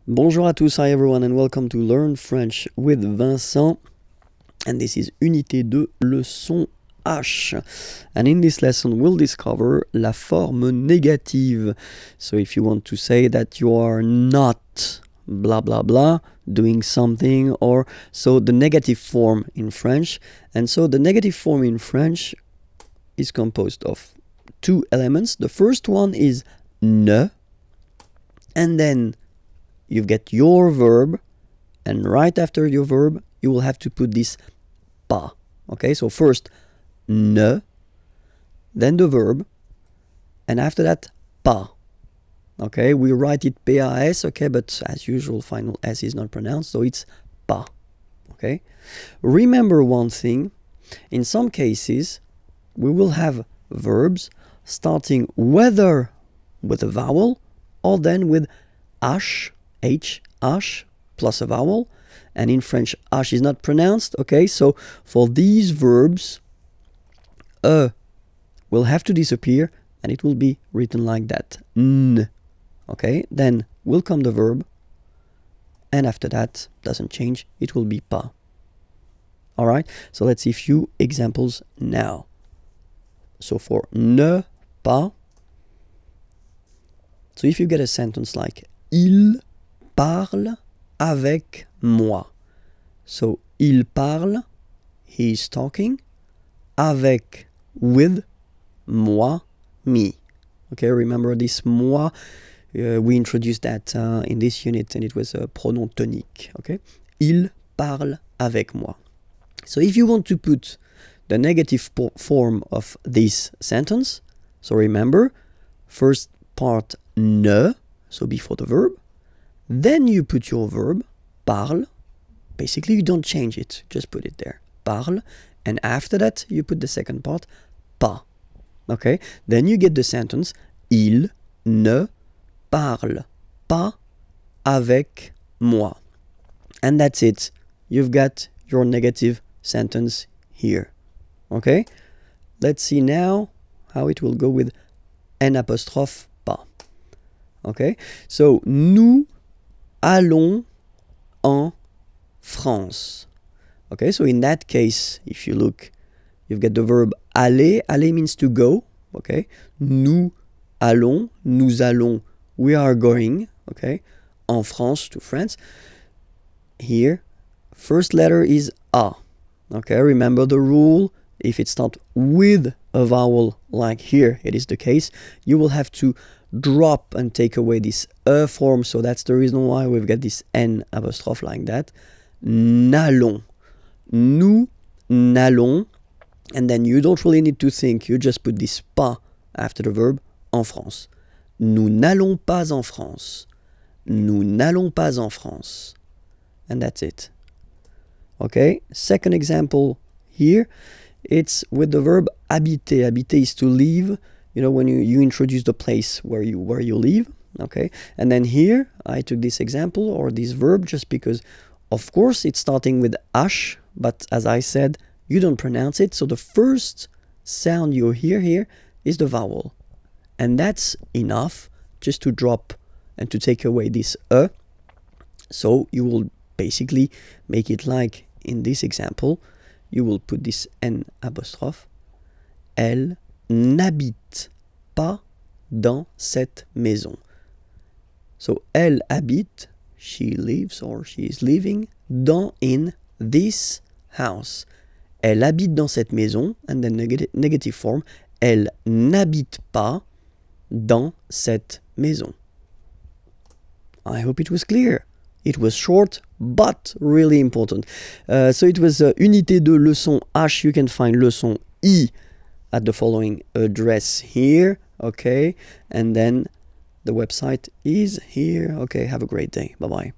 Bonjour à tous, hi everyone, and welcome to Learn French with Vincent. And this is Unité 2, leçon H. And in this lesson, we'll discover la forme négative. So if you want to say that you are not blah blah blah doing something, or so the negative form in French. And so the negative form in French is composed of two elements. The first one is ne, and then you get your verb, and right after your verb you will have to put this pas. Okay, so first ne, then the verb, and after that pas. Okay, we write it pas, okay, but as usual final s is not pronounced, so it's pas. Okay, remember one thing: in some cases we will have verbs starting whether with a vowel or then with h plus a vowel, and in French h is not pronounced. Okay, so for these verbs will have to disappear and it will be written like that, n. Okay, then will come the verb, and after that doesn't change, it will be pas. All right, so let's see a few examples now. So for ne pas, so if you get a sentence like il parle avec moi. So il parle, he is talking, avec, with, moi, me. Okay, remember this moi, we introduced that in this unit, and it was a pronom tonique. Okay, il parle avec moi. So if you want to put the negative form of this sentence, so remember, first part ne, so before the verb, then you put your verb, parle. Basically, you don't change it, just put it there, parle. And after that, you put the second part, pas. Okay? Then you get the sentence, il ne parle pas avec moi. And that's it. You've got your negative sentence here. Okay? Let's see now how it will go with n apostrophe pas. Okay? So, nous allons en France. Okay, so in that case, if you look, you've got the verb aller. Aller means to go. Okay, nous allons, we are going. Okay, en France, to France. Here, first letter is a. Okay, remember the rule. If it's not with a vowel, like here it is the case, you will have to drop and take away this form. So that's the reason why we've got this n apostrophe like that. N'allons. Nous n'allons. And then you don't really need to think. You just put this pas after the verb, en France. Nous n'allons pas en France. Nous n'allons pas en France. And that's it. Okay, second example here. It's with the verb habiter. Habiter is to live. You know, when you introduce the place where you live. Okay, and then here I took this example or this verb just because, of course, it's starting with h, but as I said, you don't pronounce it. So the first sound you hear here is the vowel, and that's enough just to drop and to take away this e. So you will basically make it like in this example. You will put this n apostrophe. Elle n'habite pas dans cette maison. So elle habite, she lives or she is living, in this house. Elle habite dans cette maison, and then negative form. Elle n'habite pas dans cette maison. I hope it was clear. It was short, but really important. So it was Unité 2, leçon H. You can find leçon I at the following address here. Okay, and then the website is here. Okay, have a great day. Bye-bye.